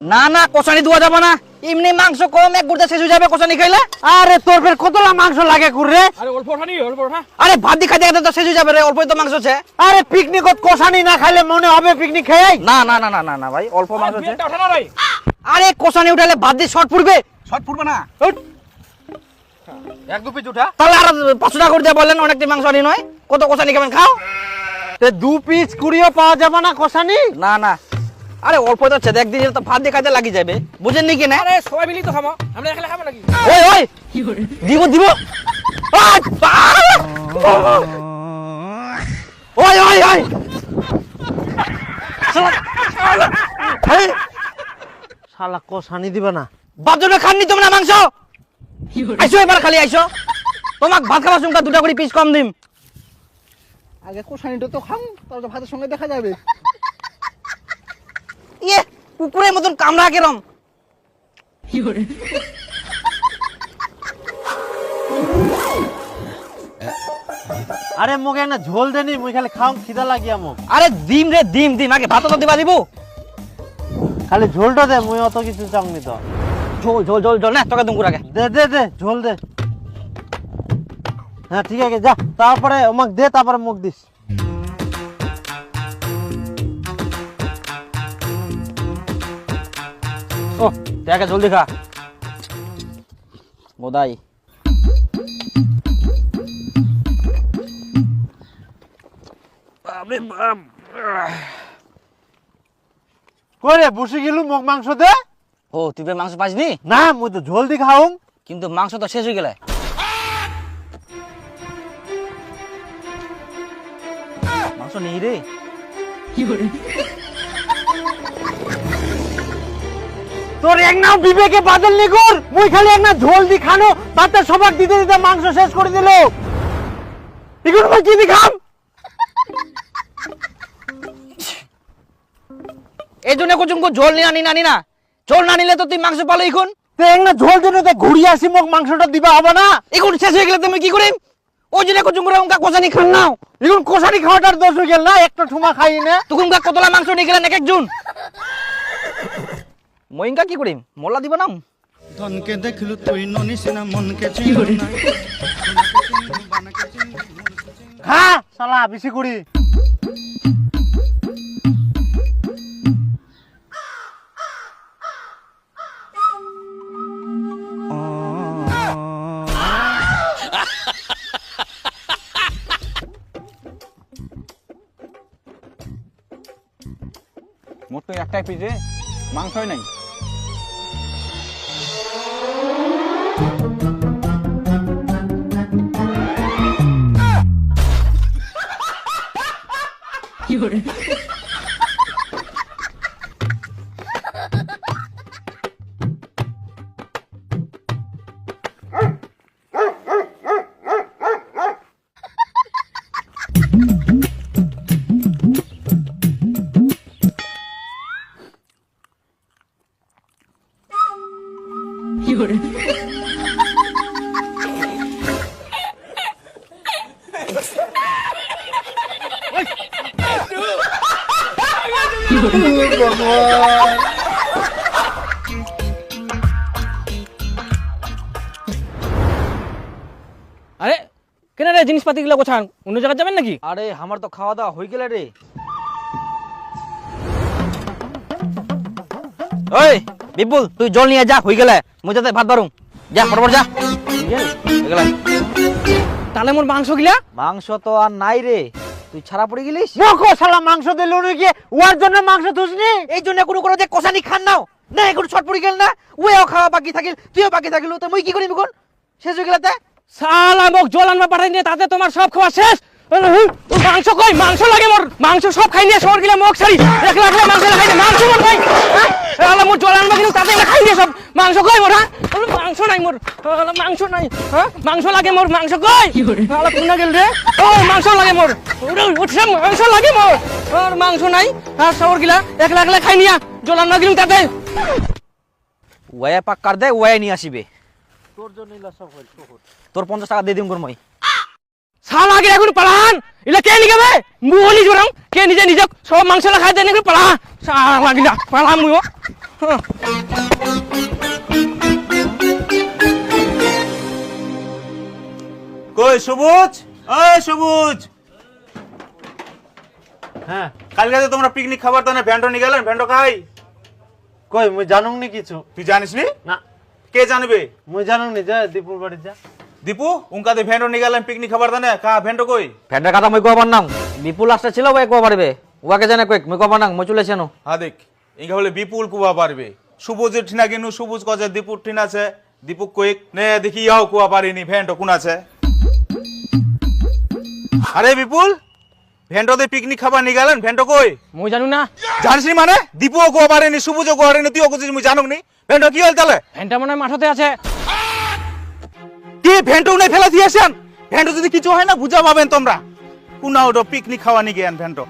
না না কষানি দেওয়া যাবে না, এমনি মাংস কম এক গুড়া শেষ হয়ে যাবে কষানি খাইলে। আরে তোর ফের কতলা মাংস লাগে কুরে? আরে অল্প ওঠা অল্প ওঠা। আরে ভাত দিয়ে খাইতে খাইতে তো শেষ হয়ে যাবে রে, অল্পই তো মাংস আছে। আরে পিকনিকত কষানি না খাইলে মনে হবে পিকনিক খাই? না না না না না না ভাই, অল্প মাংস আছে। বিয়েটা ওঠা না ভাই। আরে কষানি উঠালে ভাত দিয়ে শর্ট পড়বে। শর্ট ফুটবে না। এক দু পিস উঠা। তাহলে আর 500 টাকা করে দিয়ে বললেন অনেকটি মাংস আনি নয়, কত কষানি খাবেন খাও। তে 2 পিস কুড়িও পাওয়া যাবে না কষানি? না না, আরে অল্প তো আছে, একদিন তো ভাত দিয়ে খাইতে লাগি যাবে, বুঝেন নি কি না? আরে সবাই মিলি তো খাবো, আমরা একলা খাবো নাকি? ওই ওই দিব দিব। ওই ওই ওই শালা কষানি দিবে না। বাপজনে খাননি তোমরা মাংস? আইসো এবার খালি আইসো, তোমাক ভাত খাওয়ার সঙ্গে 2টা করে পিস কম দিম। আগে কোষানিটা তো খাম, তারপর ভাতের সঙ্গে দেখা যাবে। ইয়ে কুকুরের মতন কামড়া কেরম। আরে মুখে না ঝোল দেনি, মুই খালি খাও খিদা লাগিয়া মুখ। আরে ডিম রে ডিম ডিম, আগে ভাত তো দিবা দিব। খালি ঝোলটা দে, মুই অত কিছু চাংনি তো। ঝোল ঝোল ঝোল ঝোল না তোকে দুমকুর আগে। দে দে দে ঝোল দে। হ্যাঁ ঠিক আছে যা, তারপরে আমাক দে, তারপরে মুখ দিস। ও দেখে জলদি খা বোধাই। কইরে বসে গেলু মুখ মাংস দে। ও তুই মাংস পাসনি? না মুই তো ঝোল দি খাও। কিন্তু মাংস তো শেষ হয়ে গেলে। মাংস নেই রে। তোর এক নাও বিবেকে বাদল নি কর, মুই খালি এক না ঝোল দি খানো, তাতে সবাক দিতে দিতে মাংস শেষ করে দিল। ইগুন ভাই কি দি খাম? এই জন্য কুচুমকু ঝোল নিয়ে আনি না, ঝোল না নিলে তো তুই মাংস পালো এখন। তে এক না ঝোল দিনে তো ঘুরি আসি, মুখ মাংসটা দিবা হবে না? এখন শেষ হয়ে গেলে তুমি কি করিম? ওই জন্য কুচুমকুরা উনকা কষানি খান নাও। ইগুন কোষানি খাওয়াটার দোষ হয়ে গেল না, একটা ঠুমা খাই না। তখন কতলা মাংস নিয়ে গেলেন এক একজন। মইঙ্কা কি করিম, মোল্লা দিব না। ধনকে দেখলু তুই ননিস না মনকে চিনলু না। খা শালা বেশি করি। মোট তো একটাই পিস রে, মাংসই নাই। আরে কেন রে জিনিসপাতি গুলো গোছান, অন্য জায়গায় যাবেন নাকি? আরে আমার তো খাওয়া দাওয়া হয়ে গেলে রে। ওই বিপুল তুই জল নিয়ে যা, হয়ে গেলে মুই যাতে ভাত বারুম। যা ফটাফট যা। হয়ে গেলে। তাহলে মোর মাংস গিলা? মাংস তো আর নাই রে, তুই ছাড়া পড়ে গেলিস। মুখ শালা মাংস দিল নাকি? ওর জন্য মাংস তুসনি? এই জন্য কোনো কোনো যে কষানি খান নাও না, এখন ছট পড়ে গেল না, ওও খাওয়া বাকি থাকিল, তুইও বাকি থাকিল, তো মুই কি করিম এখন? শেষ হয়ে গেলে শালা মোক জল আনবা পাঠাই নিয়ে, তাতে তোমার সব খাওয়া শেষ। মাংস কই? মাংস লাগে মোর, মাংস সব খাই নিয়ে শহর গেলে মোক ছাড়ি একলা একলা মাংস খাই না, মাংস মোর ভাই। শালা মোর জল আনবা কিন্তু তাতে খাই নিয়ে সব মাংস কই মোর? হ্যাঁ মাংস নাই মোর, মাংস নাই। হ্যাঁ মাংস লাগে মোর, মাংস কই? শালা কোনা গেল রে? ও মাংস লাগে মোর, উঠছে মাংস লাগে মোর, আর মাংস নাই। আর শহর গেলা একলা একলা খাই নিয়া জল আনবা কিন্তু তাতে। ওয়া পাক কার দে, ওয়া নিয়ে আসিবে। তোর জন্য সব হইল। তোর 50 টাকা দিয়ে দিম গর মই। শালা আগে এখন পালান এলা কে নিয়ে যাবে মুনি জোরাম কে নিজে নিজে সব মাংস খাই দেন এখন পালা শালা গিলা পালা মুই কই সবুজ, ওই সবুজ, হ্যাঁ কালকে যে তোমরা পিকনিক খাবার তো ভ্যান্ডো নিয়ে গেলেন, ভ্যান্ডো খাই কই মুই জানুম নি কিছু তুই জানিস নি? না কে জানবে? মুই জানুম নি যা দীপুর বাড়ি যা দীপু উনকাতে ভ্যান্ডো নিয়ে গেলেন পিকনিক খাবার দানে কা ভ্যান্ডো কই? ফ্যান্ডের কথা মই কবার নাম বিপুল লাস্টে ছিল ওই কো পারবে ওয়াকে জানে কই মই কবার নাম মই চলেছে নো হ্যাঁ দেখ ইঙ্গা হলে বিপুল কুয়া পারবে সবুজের ঠিনা কিনু সবুজ কজে দীপুর ঠিন আছে দীপু কইক নে দেখি ইয়াও কুয়া পারিনি ভ্যান্ডো কোন আছে? আরে বিপুল ভ্যান্ডোতে পিকনিক খাবার নিয়ে গেলেন ভ্যান্ডো কই? মুই জানু না জানিস নি মানে দীপুও কুয়া পারেনি সবুজও কুয়া পারেনি তুইও কুছিস মুই জানুক নি ভ্যান্ডো কি হল তাহলে? ফ্যানটা মনে হয় মাঠতে আছে কি ভ্যান্ডো নাই ফেলা দিয়েছেন ভ্যান্ডো যদি কিছু হয় না বুঝা পাবেন তোমরা কোনা ওটা পিকনিক খাওয়া নিয়ে গেন ভ্যান্ডো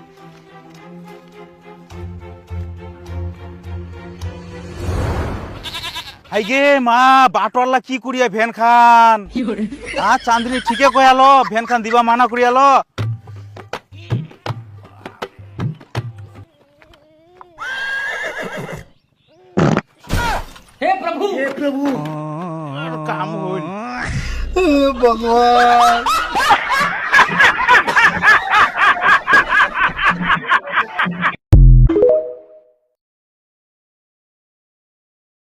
হাই গে মা বাটওয়ালা কি করিয়া ভ্যান খান চাঁদনি ঠিকে কয়ালো ভ্যান খান দিবা মানা করিয়ালো হে প্রভু কাম হইল ভগবান